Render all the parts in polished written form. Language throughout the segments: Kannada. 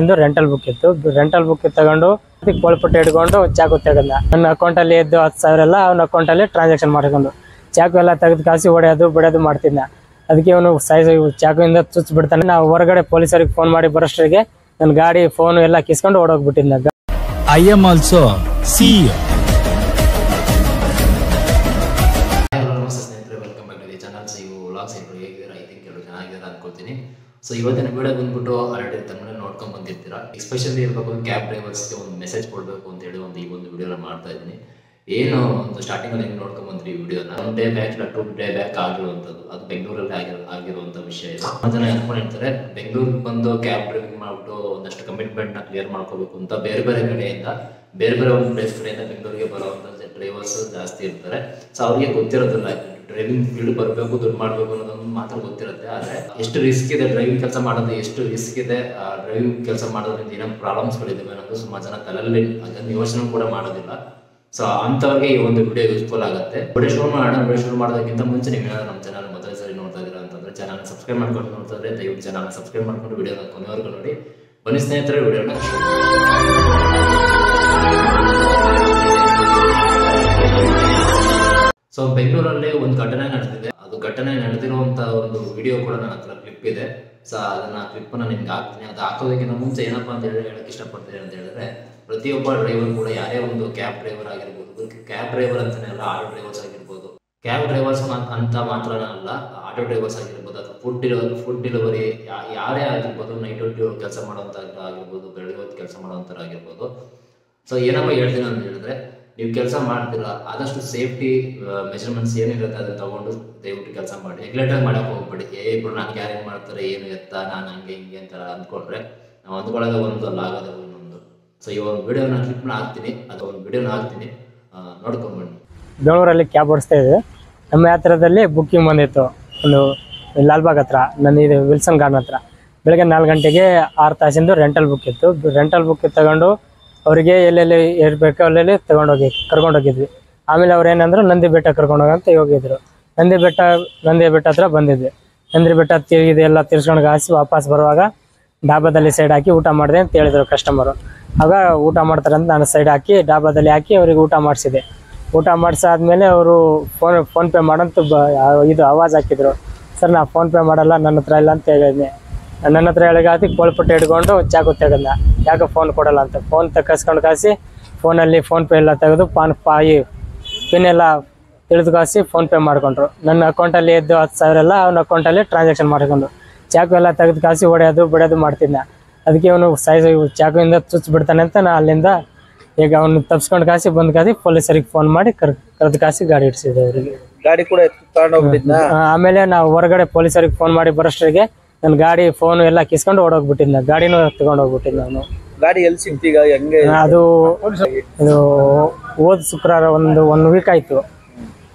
ಒಂದು ರೆಂಟಲ್ ಬುಕ್ ಇತ್ತು. ರೆಂಟಲ್ ಬುಕ್ ತಗೊಂಡು ಕೋಳ್ಪಟ್ಟೆ ಹಿಡ್ಕೊಂಡು ಚಾಕು ತೆಗೆದ. ನನ್ನ ಅಕೌಂಟಲ್ಲಿ ಇದ್ದು 10,000 ಎಲ್ಲ ಅವನ ಅಕೌಂಟಲ್ಲಿ ಟ್ರಾನ್ಸಾಕ್ಷನ್ ಮಾಡ್ಕೊಂಡು ಚಾಕು ಎಲ್ಲ ತೆಗೆದು ಕಾಸಿ ಹೊಡೆಯೋದು ಬಿಡೋದು ಮಾಡ್ತಿದ್ದ. ಅದಕ್ಕೆ ಅವನು ಚಾಕುವಿಂದ ಚುಚ್ಚಿ ಬಿಡ್ತಾನೆ. ನಾವು ಹೊರಗಡೆ ಪೊಲೀಸರಿಗೆ ಫೋನ್ ಮಾಡಿ ಬರೋಷ್ಟಿಗೆ ನನ್ನ ಗಾಡಿ ಫೋನ್ ಎಲ್ಲ ಕಿಸ್ಕೊಂಡು ಓಡೋಗ್ಬಿಟ್ಟಿದ್ದ. I am also CEO. Welcome back to the channel. So ಇವು ವ್ಲಾಗ್ಸ್ ಹೇಗಿದ್ದೀರಾ? ಐ ಥಿಂಕ್ ಎಲ್ಲರೂ ಚೆನ್ನಾಗಿದ್ದೀರಾ ಅನ್ಕೊಳ್ತೀನಿ. ಸೊ ಇವತ್ತಿನ ವಿಡಿಯೋ ಬಂದ್ಬಿಟ್ಟು ಆಲ್ರೆಡಿ ತಮ್ಮನ್ನ ನೋಡ್ಕೊಂಡು ಬಂದಿರ್ತೀರಾ. ಎಸ್ಪೆಷಲಿ ಇರಬೇಕು ಕ್ಯಾಬ್ ಡ್ರೈವರ್ಸ್ಗೆ ಒಂದು ಮೆಸೇಜ್ ಕೊಡಬೇಕು ಅಂತ ಹೇಳಿ ಈ ಒಂದು ವಿಡಿಯೋನ ಮಾಡ್ತಾ ಇದ್ದೀನಿ. ಏನು ಒಂದು ಸ್ಟಾರ್ಟಿಂಗಲ್ಲಿ ಹೆಂಗೆ ನೋಡ್ಕೊಂಡು ಬಂದ್ರಿ ಈ ವಿಡಿಯೋನ, 1 ಡೇ ಬ್ಯಾಕ್ 2 ಡೇ ಬ್ಯಾಕ್ ಆಗಿರುವಂಥದ್ದು, ಅದು ಬೆಂಗಳೂರಲ್ಲಿ ಆಗಿರುವಂಥ ವಿಷಯ ಇದೆ. ಜನ ಅನ್ಕೊಂಡಿರ್ತಾರೆ ಬೆಂಗಳೂರಿಗೆ ಬಂದು ಕ್ಯಾಬ್ ಡ್ರೈವಿಂಗ್ ಮಾಡಿಬಿಟ್ಟು ಒಂದಷ್ಟು ಕಮಿಟ್ಮೆಂಟ್ನ ಕ್ಲಿಯರ್ ಮಾಡ್ಕೋಬೇಕು ಅಂತ ಬೇರೆ ಕಡೆಯಿಂದ ಬೇರೆ ಒಂದು ಪ್ಲೇಸ್ ಕಡೆಯಿಂದ ಬೆಂಗಳೂರಿಗೆ ಬರುವಂಥ ಡ್ರೈವರ್ಸ್ ಜಾಸ್ತಿ ಇರ್ತಾರೆ. ಸೊ ಅವ್ರಿಗೆ ಗೊತ್ತಿರೋದಿಲ್ಲ ಡ್ರೈವಿಂಗ್ ಫೀಲ್ಡ್ ಬರಬೇಕು, ದುಡ್ಡು ಮಾಡಬೇಕು ಅನ್ನೋದೊಂದು ಮಾತ್ರ ಗೊತ್ತಿರುತ್ತೆ. ಆದರೆ ಎಷ್ಟು ರಿಸ್ಕ್ ಇದೆ ಡ್ರೈವಿಂಗ್ ಕೆಲಸ ಮಾಡೋದು, ಎಷ್ಟು ರಿಸ್ಕ್ ಇದೆ ಡ್ರೈವಿಂಗ್ ಕೆಲಸ ಮಾಡೋದ್ರಿಂದ ಏನೇನು ಪ್ರಾಬ್ಲಮ್ಸ್ಗಳಿದ್ದಾವೆ ಅನ್ನೋದು ಸುಮಾರು ಜನ ತಲೆಯಲ್ಲಿ ಅದನ್ನು ಯೋಚನೆ ಕೂಡ ಮಾಡೋದಿಲ್ಲ. ಸೊ ಅಂಥವ್ರಿಗೆ ಈ ಒಂದು ವಿಡಿಯೋ ಯೂಸ್ಫುಲ್ ಆಗುತ್ತೆ. ವಿಡಿಯೋ ಶುರು ಮಾಡೋದಕ್ಕಿಂತ ಮುಂಚೆ ನೀವು ಏನಾದ್ರು ನಮ್ಮ ಚಾನಲ್ ಮೊದಲ ಸರಿ ನೋಡ್ತಾ ಇದ್ದೀರಾ ಅಂತಂದರೆ ಚಾನಲ್ ಸಬ್ಸ್ಕ್ರೈಬ್ ಮಾಡ್ಕೊಂಡು ನೋಡ್ತಾ ಇದ್ರೆ ದಯವಿಟ್ಟು ಚಾನಲ್ ಸಬ್ಸ್ಕ್ರೈಬ್ ಮಾಡ್ಕೊಂಡು ವಿಡಿಯೋನ ಕೊನೆವರೆಗೂ ನೋಡಿ. ಬನ್ನಿ ಸ್ನೇಹಿತರೆ ವಿಡಿಯೋನ ಸೊ ಬೆಂಗಳೂರಲ್ಲಿ ಒಂದು ಘಟನೆ ನಡೆದಿದೆ. ಅದು ಘಟನೆ ನಡೆದಿರುವಂಥ ಒಂದು ವಿಡಿಯೋ ಕೂಡ ನನ್ನ ಹತ್ರ ಕ್ಲಿಪ್ ಇದೆ. ಸೊ ಅದನ್ನ ಕ್ಲಿಪ್ಪನ್ನು ನಿಮ್ಗೆ ಹಾಕ್ತೀನಿ. ಅದು ಹಾಕೋದಕ್ಕಿಂತ ಮುಂಚೆ ಏನಪ್ಪ ಅಂತ ಹೇಳಕ್ಕೆ ಇಷ್ಟಪಡ್ತೀನಿ ಅಂತ ಹೇಳಿದ್ರೆ, ಪ್ರತಿಯೊಬ್ಬ ಡ್ರೈವರ್ ಕೂಡ ಯಾರೇ ಒಂದು ಕ್ಯಾಬ್ ಡ್ರೈವರ್ ಆಗಿರ್ಬೋದು, ಕ್ಯಾಬ್ ಡ್ರೈವರ್ ಅಂತಾನೆ ಅಲ್ಲ, ಆಟೋ ಡ್ರೈವರ್ಸ್ ಆಗಿರ್ಬೋದು, ಕ್ಯಾಬ್ ಡ್ರೈವರ್ಸ್ ಅಂತ ಮಾತ್ರನೇ ಅಲ್ಲ, ಆಟೋ ಡ್ರೈವರ್ಸ್ ಆಗಿರ್ಬೋದು ಅಥವಾ ಫುಡ್ ಡೆಲಿವರಿ ಯಾರೇ ಆಗಿರ್ಬೋದು, ನೈಟ್ ಡ್ಯೂಟಿ ಕೆಲಸ ಮಾಡೋಂಥ ಆಗಿರ್ಬೋದು, ಬೆಳಗ್ಗೆ ಹೊತ್ತು ಕೆಲಸ ಮಾಡೋಂಥವ್ರು ಆಗಿರ್ಬೋದು. ಸೊ ಏನಪ್ಪ ಹೇಳ್ತೀನಿ ಅಂತ ಹೇಳಿದ್ರೆ, ನೀವು ಕೆಲಸ ಮಾಡ್ತೀರಾ ಆದಷ್ಟು ಸೇಫ್ಟಿ ಮೆಜರ್ಮೆಂಟ್ಸ್ ಏನಿರುತ್ತೆ ಅದನ್ನು ತಗೊಂಡು ದಯವಿಟ್ಟು ಕೆಲಸ ಮಾಡಿ. ನೆಗ್ಲೆಕ್ಟಾಗಿ ಮಾಡೋಕೆ ಹೋಗ್ಬೇಡಿ. ಇಬ್ಬರು ನನಗೆ ಯಾರು ಏನು ಮಾಡ್ತಾರೆ, ಏನು ಎತ್ತ, ನಾನು ಹಂಗೆ ಹಿಂಗೆ ಅಂತ ಅಂದ್ಕೊಂಡ್ರೆ ನಾವು ಅಂದ್ಕೊಳ್ಳೋದು ಒಂದು ಅಲ್ಲ, ಆಗೋದು ಇನ್ನೊಂದು. ಸೊ ಈ ಒಂದು ವಿಡಿಯೋನ ಕ್ಲಿಪ್ನ ಹಾಕ್ತೀನಿ, ಅದು ಒಂದು ವಿಡಿಯೋನ ಹಾಕ್ತೀನಿ, ನೋಡ್ಕೊಂಡ್ಬನ್ನಿ. ಬೆಂಗಳೂರಲ್ಲಿ ಕ್ಯಾಬ್ ಓಡಿಸ್ತಾ ಇದ್ದೆ. ನಮ್ಮ ಹತ್ರದಲ್ಲಿ ಬುಕ್ಕಿಂಗ್ ಬಂದಿತ್ತು ಒಂದು ಲಾಲ್ಬಾಗ್ ಹತ್ರ, ನನ್ನ ಇದು ವಿಲ್ಸನ್ ಗಾರ್ಡನ್ ಹತ್ರ. ಬೆಳಗ್ಗೆ 4 ಗಂಟೆಗೆ 6 ತಾಸಿಂದು ರೆಂಟಲ್ ಬುಕ್ ಇತ್ತು. ರೆಂಟಲ್ ಬುಕ್ ತಗೊಂಡು ಅವರಿಗೆ ಎಲ್ಲೆಲ್ಲಿ ಇರಬೇಕು ಅಲ್ಲೆಲ್ಲಿ ಕರ್ಕೊಂಡೋಗಿದ್ವಿ. ಆಮೇಲೆ ಅವ್ರು ಏನಂದ್ರು ನಂದಿ ಬೆಟ್ಟ ಕರ್ಕೊಂಡೋಗಂತ ಹೋಗಿದ್ರು. ನಂದಿ ಬೆಟ್ಟ ಹತ್ರ ಬಂದಿದ್ವಿ. ನಂದಿ ಬೆಟ್ಟ ಎಲ್ಲ ತಿರ್ಸ್ಕೊಂಡು ಹಾಸಿ ವಾಪಸ್ ಬರುವಾಗ ಡಾಬಾದಲ್ಲಿ ಸೈಡ್ ಹಾಕಿ ಊಟ ಮಾಡಿದೆ ಅಂತ ಹೇಳಿದ್ರು ಕಸ್ಟಮರು. ಆಗ ಊಟ ಮಾಡ್ತಾರೆ ಅಂತ ನಾನು ಸೈಡ್ ಹಾಕಿ ಡಾಬಾದಲ್ಲಿ ಹಾಕಿ ಅವ್ರಿಗೆ ಊಟ ಮಾಡಿಸಿದೆ. ಊಟ ಮಾಡಿಸಾದ್ಮೇಲೆ ಅವರು ಫೋನ್ ಪೇ ಮಾಡಂತ ಇದು ಆವಾಜ್ ಹಾಕಿದ್ರು. ಸರ್ ನಾ ಫೋನ್ ಪೇ ಮಾಡಲ್ಲ, ನನ್ನ ಹತ್ರ ಇಲ್ಲ ಅಂತ ಹೇಳಿದ್ನೆ. ನನ್ನ ಹತ್ರ ಹೇಳಿಗಾತಿ ಕೋಳ್ಪಟ್ಟೆ ಹಿಡ್ಕೊಂಡು ಚಾಕು ತೆಗೆದ. ಯಾಕೆ ಫೋನ್ ಕೊಡಲ್ಲ ಅಂತ ಫೋನ್ ಕಸ್ಕೊಂಡು ಕಾಸಿ ಫೋನಲ್ಲಿ ಫೋನ್ ಪೇ ಎಲ್ಲ ತೆಗೆದು ಪಿನ್ ಎಲ್ಲ ತಿಳಿದು ಕಾಸಿ ಫೋನ್ ಪೇ ಮಾಡ್ಕೊಂಡ್ರು. ನನ್ನ ಅಕೌಂಟಲ್ಲಿ ಇದ್ದು 10,000 ಎಲ್ಲ ಅವನ ಅಕೌಂಟಲ್ಲಿ ಟ್ರಾನ್ಸಾಕ್ಷನ್ ಮಾಡ್ಕೊಂಡು ಚಾಕು ಎಲ್ಲ ತೆಗೆದು ಕಾಸಿ ಹೊಡೆಯೋದು ಬಿಡೋದು ಮಾಡ್ತಿದ್ದ. ಅದಕ್ಕೆ ಅವನು ಚಾಕುವಿಂದ ಚುಚ್ಚಿ ಬಿಡ್ತಾನೆ ಅಂತ ನಾ ಅಲ್ಲಿಂದ ಈಗ ಅವನು ತಪ್ಸ್ಕೊಂಡು ಕಾಸಿ ಕಾಸಿ ಪೊಲೀಸರಿಗೆ ಫೋನ್ ಮಾಡಿ ಕರೆದು ಕಾಸಿ ಗಾಡಿ ಇಡಿಸಿದೆ ಅವರಿಗೆ. ಗಾಡಿ ಕೂಡ ಆಮೇಲೆ ನಾವು ಹೊರಗಡೆ ಪೊಲೀಸರಿಗೆ ಫೋನ್ ಮಾಡಿ ಬರೋಷ್ಟಿಗೆ ನನ್ನ ಗಾಡಿ ಫೋನ್ ಎಲ್ಲ ಕಿಸ್ಕೊಂಡು ಓಡೋಗ್ಬಿಟ್ಟಿದ್ದ. ಗಾಡಿನೂ ತಗೊಂಡು ಹೋಗ್ಬಿಟ್ಟಿದ್ದ ಅವನು. ಗಾಡಿ ಎಲ್ಲಿ ಸಿಕ್ತೀಗ? ಹೆಂಗೆ ಅದು ಇದು ಹೋದ ಶುಕ್ರವಾರ ಒಂದು ವೀಕ್ ಆಯ್ತು.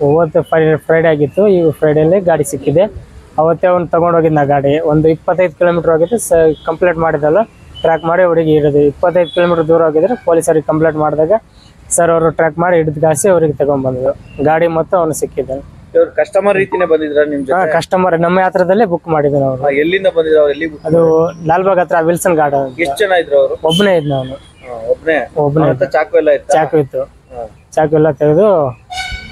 ಹೋದ ಫ್ರೈಡೇ ಆಗಿತ್ತು. ಈ ಫ್ರೈಡೇಲಿ ಗಾಡಿ ಸಿಕ್ಕಿದೆ. ಅವತ್ತೇ ಅವ್ನು ತಗೊಂಡೋಗಿದ್ದ ಗಾಡಿ. ಒಂದು 25 ಕಿಲೋಮೀಟರ್ ಹೋಗಿದ್ದು ಕಂಪ್ಲೇಂಟ್ ಮಾಡಿದಲ್ಲ, ಟ್ರ್ಯಾಕ್ ಮಾಡಿ ಅವರಿಗೆ ಹಿಡಿದು 25 ಕಿಲೋಮೀಟರ್ ದೂರ ಹೋಗಿದ್ರೆ ಪೊಲೀಸರಿಗೆ ಕಂಪ್ಲೇಂಟ್ ಮಾಡಿದಾಗ ಸರ್ ಅವರು ಟ್ರ್ಯಾಕ್ ಮಾಡಿ ಹಿಡಿದು ಕಾಸಿ ಅವ್ರಿಗೆ ತಗೊಂಡ್ಬಂದ್ರು. ಗಾಡಿ ಮತ್ತು ಅವನು ಸಿಕ್ಕಿದ್ದಾನೆ. ಇವ್ರು ಕಸ್ಟಮರ್ ರೀತಿನೇ ಬಂದಿದ್ರ ನಿಮ್ ಜೊತೆ? ಕಸ್ಟಮರ್ ನಮ್ಮ ಹತ್ರದಲ್ಲೇ ಬುಕ್ ಮಾಡಿದ್ರು ಅವರು. ಎಲ್ಲಿಂದ ಬಂದಿದ್ರು ಅವ್ರು? ಎಲ್ಲಿ? ಅದು ಲಾಲ್ಬಾಗ್ ಹತ್ರ ವಿಲ್ಸನ್ ಗಾರ್ಡನ್. ಎಷ್ಟು ಜನ ಇದ್ರು ಅವರು? ಒಬ್ಬನೇ ಇದ್ನ ಅವನು. ಒಬ್ಬನೇ? ಚಾಕು ಎಲ್ಲ ಇತ್ತು? ಚಾಕು ಇತ್ತು. ಚಾಕು ಎಲ್ಲ ತೆಗೆದು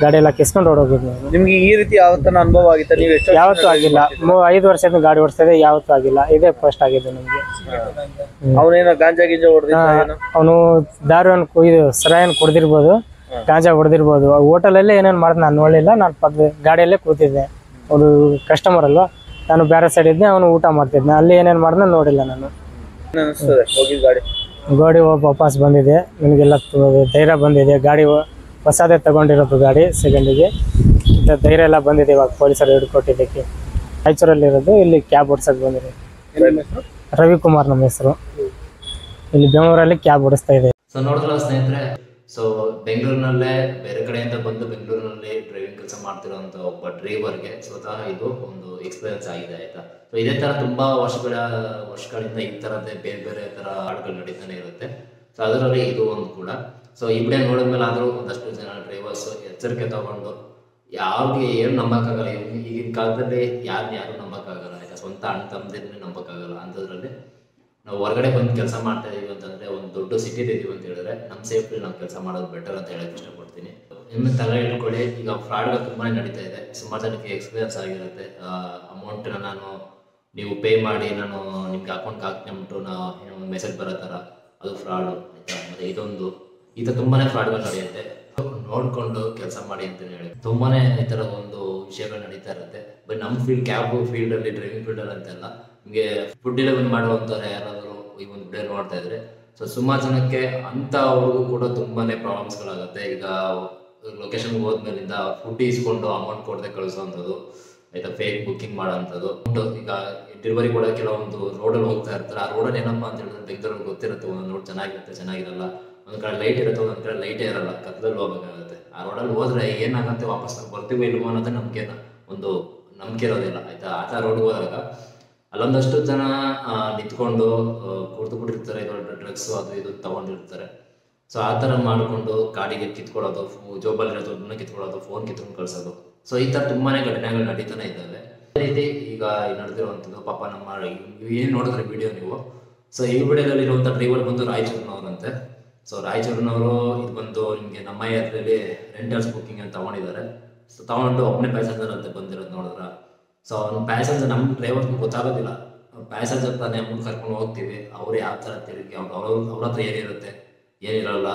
ಗಾಡಿ ಎಲ್ಲ ಕಿಸ್ಕೊಂಡು ಓಡೋಗಿದ್ನು. ನಿಮ್ಗೆ ಈ ರೀತಿ ಯಾವತ್ತನ ಅನುಭವ ಆಗಿತ್ತ? ನೀವು ಎಷ್ಟು? ಯಾವತ್ತೂ ಆಗಿಲ್ಲ. 5 ವರ್ಷದಿಂದ ಗಾಡಿ ಓಡಿಸ್ತಾ ಯಾವತ್ತೂ ಆಗಿಲ್ಲ. ಇದೇ ಫಸ್ಟ್ ಆಗಿದ್ದು ನಮ್ಗೆ. ಅವನೇನೋ ಗಾಂಜಾ ಗಿಂಜಾ ಹೊಡೆದಿದ್ದ? ಅವನು ದಾರು ಇದು ಸರಾಯನ್ ಕುಡ್ದಿರ್ಬೋದು, ಗಾಂಜಾ ಹೊಡೆದಿರ್ಬೋದು. ಹೋಟೆಲಲ್ಲೇ ಏನೇನು ಮಾಡಿದ್ ನಾನು ನೋಡಲಿಲ್ಲ. ನಾನು ಗಾಡಿಯಲ್ಲೇ ಕೂತಿದ್ದೆ. ಅವರು ಕಸ್ಟಮರ್ ಅಲ್ವಾ, ನಾನು ಬೇರೆ ಸೈಡ್ ಇದ್ದೆ, ಅವನು ಊಟ ಮಾಡ್ತಿದ್ದೆ. ಅಲ್ಲಿ ಏನೇನು ಮಾಡಿದ್ನ ನೋಡಿಲ್ಲ ನಾನು. ಗಾಡಿ ವಾಪಸ್ ಬಂದಿದೆ. ನನಗೆಲ್ಲ ಧೈರ್ಯ ಬಂದಿದೆ. ಗಾಡಿ ಹೊಸದೇ ತಗೊಂಡಿರೋದು ಗಾಡಿ ಸೆಕೆಂಡಿಗೆ. ಧೈರ್ಯ ಎಲ್ಲ ಬಂದಿದೆ ಇವಾಗ ಪೊಲೀಸರು ಹಿಡ್ಕೊಟ್ಟಿದ್ದಕ್ಕೆ. ರಾಯಚೂರಲ್ಲಿರೋದು, ಇಲ್ಲಿ ಕ್ಯಾಬ್ ಓಡಿಸೋಕೆ ಬಂದಿದೆ. ರವಿಕುಮಾರ್ ನಮ್ಮ ಹೆಸರು. ಇಲ್ಲಿ ಬೆಂಗಳೂರಲ್ಲಿ ಕ್ಯಾಬ್ ಓಡಿಸ್ತಾ ಇದೆ. ಸೊ ನೋಡಿದ್ರಲ್ಲ ಸ್ನೇಹಿತರೆ, ಸೊ ಬೆಂಗಳೂರಿನಲ್ಲೇ ಬೇರೆ ಕಡೆಯಿಂದ ಬಂದು ಬೆಂಗಳೂರಿನಲ್ಲಿ ಡ್ರೈವಿಂಗ್ ಕೆಲಸ ಮಾಡ್ತಿರೋಂಥ ಒಬ್ಬ ಡ್ರೈವರ್ಗೆ ಸ್ವತಃ ಇದು ಒಂದು ಎಕ್ಸ್ಪೀರಿಯನ್ಸ್ ಆಗಿದೆ, ಆಯ್ತಾ. ಸೊ ಇದೇ ಥರ ತುಂಬ ವರ್ಷಗಳಿಂದ ಈ ಥರದ್ದೇ ಬೇರೆ ಥರ ಹಾಡುಗಳು ನಡೀತಾನೆ ಇರುತ್ತೆ. ಸೊ ಅದರಲ್ಲಿ ಇದು ಒಂದು ಕೂಡ. ಸೊ ಈ ವಿಡಿಯೋ ನೋಡಿದ್ಮೇಲೆ ಆದರೂ ಒಂದಷ್ಟು ಜನ ಡ್ರೈವರ್ಸ್ ಎಚ್ಚರಿಕೆ ತಗೊಂಡು ಯಾರಿಗೆ ಏನು ನಂಬೋಕ್ಕಾಗಲ್ಲ. ಈಗಿನ ಕಾಲದಲ್ಲಿ ಯಾರು ನಂಬೋಕ್ಕಾಗಲ್ಲ, ಆಯ್ತಾ. ಸ್ವಂತ ಅಣ್ಣ ತಮ್ಮದಿರನ್ನೇ ನಂಬೋಕ್ಕಾಗಲ್ಲ. ಅಂಥದ್ರಲ್ಲಿ ನಾವು ಹೊರಗಡೆ ಬಂದು ಕೆಲಸ ಮಾಡ್ತಾ ಇದೀವಿ ಅಂತಂದರೆ ಒಂದು ದೊಡ್ಡ ಸಿಟಿಲಿ ಇದೀವಿ ಅಂತ ಹೇಳಿದ್ರೆ ನಮ್ಮ ಸೇಫ್ಟಿ ನಾವು ಕೆಲಸ ಮಾಡೋದು ಬೆಟರ್ ಅಂತ ಹೇಳಕ್ಕೆ ಇಷ್ಟಪಡ್ತೀನಿ. ನಿಮಗೆ ತಲೆ ಇಟ್ಕೊಳ್ಳಿ, ಈಗ ಫ್ರಾಡ್ಗಳು ತುಂಬಾ ನಡೀತಾ ಇದೆ. ಸುಮಾರು ಜನಕ್ಕೆ ಎಕ್ಸ್ಪೀರಿಯನ್ಸ್ ಆಗಿರುತ್ತೆ. ಅಮೌಂಟನ್ನ ನೀವು ಪೇ ಮಾಡಿ ನಾನು ನಿಮ್ಗೆ ಅಕೌಂಟ್ಗೆ ಹಾಕ್ತೀನಿ ಅಂದ್ಬಿಟ್ಟು ಏನೋ ಒಂದು ಮೆಸೇಜ್ ಬರೋ ಥರ, ಅದು ಫ್ರಾಡು ಆಯಿತಾ. ಮತ್ತು ಈ ಥರ ತುಂಬಾ ಫ್ರಾಡ್ಗಳು ನಡೆಯುತ್ತೆ. ನೋಡಿಕೊಂಡು ಕೆಲಸ ಮಾಡಿ ಅಂತಲೇ ಹೇಳಿ ತುಂಬಾ ಈ ಥರ ಒಂದು ವಿಷಯಗಳು ನಡೀತಾ ಇರುತ್ತೆ. ಬಟ್ ನಮ್ಮ ಕ್ಯಾಬ್ ಫೀಲ್ಡಲ್ಲಿ, ಡ್ರೈವಿಂಗ್ ಫೀಲ್ಡಲ್ಲಿ ಅಂತೆಲ್ಲ ನಿಮಗೆ ಫುಡ್ ಡೆಲಿವರಿ ಮಾಡುವಂಥವ್ರು ಯಾರಾದರೂ ಈ ಒಂದು ವಿಡಿಯೋ ನೋಡ್ತಾ ಇದ್ರೆ, ಸೊ ಸುಮಾರು ಜನಕ್ಕೆ ಅಂಥವ್ರಿಗೂ ಕೂಡ ತುಂಬಾ ಪ್ರಾಬ್ಲಮ್ಸ್ಗಳಾಗುತ್ತೆ. ಈಗ ಲೊಕೇಶನ್ಗೆ ಹೋದ್ಮೇಲಿಂದ ಫುಡ್ ಇಸ್ಕೊಂಡು ಅಮೌಂಟ್ ಕೊಡದೆ ಕಳಿಸೋವಂಥದ್ದು ಆಯಿತಾ, ಫೇಕ್ ಬುಕ್ಕಿಂಗ್ ಮಾಡೋವಂಥದ್ದು. ಈಗ ಡೆಲಿವರಿ ಕೂಡ ಕೆಲವೊಂದು ರೋಡಲ್ಲಿ ಹೋಗ್ತಾ ಇರ್ತಾರೆ. ಆ ರೋಡಲ್ಲಿ ಏನಪ್ಪ ಅಂತ ಹೇಳಿದ್ರೆ ಬೆಂಗಳೂರಲ್ಲಿ ಗೊತ್ತಿರುತ್ತೆ, ಒಂದೊಂದು ರೋಡ್ ಚೆನ್ನಾಗಿರಲ್ಲ, ಒಂದು ಕಡೆ ಲೈಟ್ ಇರುತ್ತೆ, ಒಂದೊಂದು ಕಡೆ ಲೈಟೇ ಇರಲ್ಲ, ಕತ್ತಲಲ್ಲಿ ಹೋಗ್ಬೇಕಾಗುತ್ತೆ. ಆ ರೋಡಲ್ಲಿ ಹೋದ್ರೆ ಏನಾಗುತ್ತೆ, ವಾಪಸ್ ನಾವು ಬರ್ತೀವಿ ಇಲ್ವೋ ಅನ್ನೋದು ನಂಬಿಕೆ ಇರೋದಿಲ್ಲ ಆಯಿತಾ. ಆ ಥರ ರೋಡ್ಗೆ ಹೋದಾಗ ಅಲ್ಲೊಂದಷ್ಟು ಜನ ನಿಂತ್ಕೊಂಡು ಕುಡಿದುಬಿಟ್ಟಿರ್ತಾರೆ, ಡ್ರಗ್ಸು ಅದು ಇದು ತೊಗೊಂಡಿರ್ತಾರೆ. ಸೊ ಆ ಥರ ಮಾಡಿಕೊಂಡು ಗಾಡಿಗೆ ಕಿತ್ಕೊಳ್ಳೋದು, ಜೋಬಲ್ಲಿರೋ ದುಡ್ಡನ್ನ ಕಿತ್ಕೊಳ್ಳೋದು, ಫೋನ್ ಕಿತ್ಕೊಂಡು ಕಳಿಸೋದು. ಸೊ ಈ ಥರ ತುಂಬಾ ಘಟನೆಗಳು ನಡೀತಾನೆ ಇದ್ದಾವೆ. ಅದೇ ರೀತಿ ಈಗ ನಡೆದಿರುವಂಥದ್ದು ಪಾಪ ನಮ್ಮ ಏನು ನೋಡಿದ್ರೆ ವಿಡಿಯೋ ನೀವು, ಸೊ ಈ ವಿಡಿಯೋದಲ್ಲಿ ಇರುವಂಥ ಡ್ರೈವರ್ ಬಂದು ರಾಯಚೂರಿನವ್ರಂತೆ. ಸೊ ರಾಯಚೂರಿನವರು ಇದು ಬಂದು ನಿಮಗೆ ನಮ್ಮ ಏರಿಯಾದಲ್ಲಿ ರೆಂಟಲ್ಸ್ ಬುಕ್ಕಿಂಗ್ ಅಂತ ತೊಗೊಂಡಿದ್ದಾರೆ. ಸೊ ತೊಗೊಂಡು ಒಬ್ಬನೇ ಪ್ಯಾಸೆಂಜರ್ ಅಂತ ಬಂದಿರೋದು ನೋಡಿದ್ರ. ಸೊ ಅವ್ನು ಪ್ಯಾಸೆಂಜರ್, ನಮ್ಮ ಡ್ರೈವರ್ಗೆ ಗೊತ್ತಾಗೋದಿಲ್ಲ, ಪ್ಯಾಸೆಂಜರ್ ತಾನೇ ಅಮೌಂಟ್ ಕರ್ಕೊಂಡು ಹೋಗ್ತೀವಿ, ಅವ್ರು ಯಾವ ಥರ ತಿರುಗಿ ಅವ್ರ ಹತ್ರ ಏನಿರುತ್ತೆ ಏನಿರಲ್ಲ,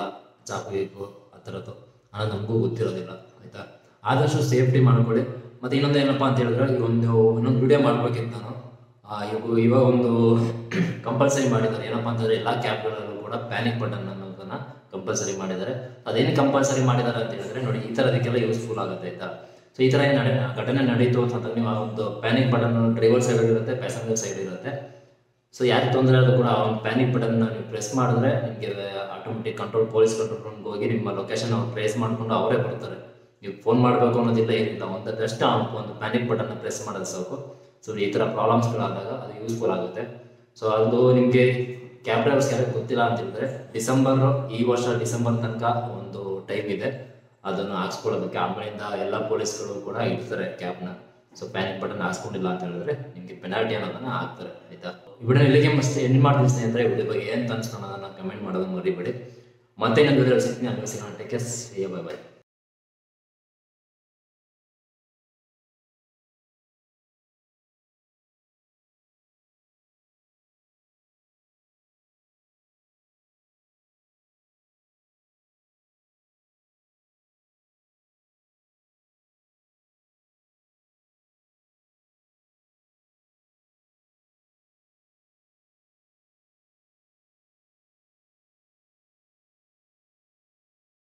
ಚಾಕು ಗೀಕು ಆ ಥರದ್ದು ಅನ್ನೋದು ನಮಗೂ ಗೊತ್ತಿರೋದಿಲ್ಲ ಆಯಿತಾ. ಆದಷ್ಟು ಸೇಫ್ಟಿ ಮಾಡ್ಕೊಳ್ಳಿ. ಮತ್ತು ಇನ್ನೊಂದು ಏನಪ್ಪ ಅಂತ ಹೇಳಿದ್ರೆ, ಈಗ ಇನ್ನೊಂದು ವಿಡಿಯೋ ಮಾಡ್ಬೇಕಿತ್ತು ನಾನು. ಇವಾಗ ಒಂದು ಕಂಪಲ್ಸರಿ ಮಾಡಿದ್ದಾರೆ. ಏನಪ್ಪ ಅಂತಂದರೆ ಎಲ್ಲ ಕ್ಯಾಬ್ಗಳಲ್ಲೂ ಕೂಡ ಪ್ಯಾನಿಕ್ ಬಟನ್ ಅನ್ನೋದನ್ನು ಕಂಪಲ್ಸರಿ ಮಾಡಿದ್ದಾರೆ. ಅದೇನು ಕಂಪಲ್ಸರಿ ಮಾಡಿದ್ದಾರೆ ಅಂತ ಹೇಳಿದ್ರೆ ನೋಡಿ, ಈ ಥರದಕ್ಕೆಲ್ಲ ಯೂಸ್ಫುಲ್ ಆಗುತ್ತೆ ಆಯಿತಾ. ಸೊ ಈ ಥರ ಘಟನೆ ನಡೀತು ಅಂತಂದ್ರೆ ನೀವು ಆ ಒಂದು ಪ್ಯಾನಿಕ್ ಬಟನ್ ಡ್ರೈವರ್ ಸೈಡ್ ಇರುತ್ತೆ, ಪ್ಯಾಸೆಂಜರ್ ಸೈಡ್ ಇರುತ್ತೆ. ಸೊ ಯಾರಿಗೆ ತೊಂದರೆ ಆದರೂ ಕೂಡ ಆ ಒಂದು ಪ್ಯಾನಿಕ್ ಬಟನ್ನ ನೀವು ಪ್ರೆಸ್ ಮಾಡಿದ್ರೆ ನಿಮಗೆ ಆಟೋಮೆಟಿಕ್ ಪೊಲೀಸ್ ಕಂಟ್ರೋಲ್ ರೂಮ್ಗೆ ಹೋಗಿ ನಿಮ್ಮ ಲೊಕೇಶನ್ ಅವ್ರು ಟ್ರೇಸ್ ಮಾಡಿಕೊಂಡು ಅವರೇ ಬರ್ತಾರೆ. ನೀವು ಫೋನ್ ಮಾಡಬೇಕು ಅನ್ನೋದಿಲ್ಲ, ಏನಿಲ್ಲ, ಒಂದಷ್ಟು ಒಂದು ಪ್ಯಾನಿಕ್ ಬಟನ್ನ ಪ್ರೆಸ್ ಮಾಡೋದು ಸಾಕು. ಸೊ ಈ ಥರ ಪ್ರಾಬ್ಲಮ್ಸ್ಗಳಾದಾಗ ಅದು ಯೂಸ್ಫುಲ್ ಆಗುತ್ತೆ. ಸೊ ಅದು ನಿಮಗೆ ಕ್ಯಾಬ್ ಡ್ರೈವರ್ಸ್ ಯಾರಿಗೆ ಗೊತ್ತಿಲ್ಲ ಅಂತ ಹೇಳಿದ್ರೆ, ಈ ವರ್ಷ ಡಿಸೆಂಬರ್ ತನಕ ಒಂದು ಟೈಮ್ ಇದೆ ಅದನ್ನು ಹಾಕ್ಸ್ಕೊಳ್ಳೋದಕ್ಕೆ. ಆಮೇಲಿಂದ ಎಲ್ಲ ಪೊಲೀಸ್ಗಳು ಕೂಡ ಇಡ್ತಾರೆ ಕ್ಯಾಬ್ನ. ಸೊ ಪ್ಯಾನಿಕ್ ಬಟನ್ ಹಾಕ್ಸ್ಕೊಂಡಿಲ್ಲ ಅಂತ ಹೇಳಿದ್ರೆ ನಿಮಗೆ ಪೆನಾಲ್ಟಿ ಅನ್ನೋದನ್ನು ಹಾಕ್ತಾರೆ ಆಯಿತಾ. ಈ ವಿಡಿಯೋ ಇಲ್ಲಿಗೆ ಎಂಡ್ ಮಾಡ್ತೀನಿ ಸ್ನೇಹಿತರೆ. ವಿಡಿಯೋ ಬಗ್ಗೆ ಏನು ಅನ್ಸ್ಕೊಳ್ಳೋದನ್ನು ಕಮೆಂಟ್ ಮಾಡೋದನ್ನು ಮರಿಬೇಡಿ. ಮತ್ತೆ ಇನ್ನೊಂದು ವಿಡಿಯೋ ಸಿಗ್ತೀನಿ. ಅಲ್ಲಿ ಸಿಗೋಣ. Take care. Bye bye.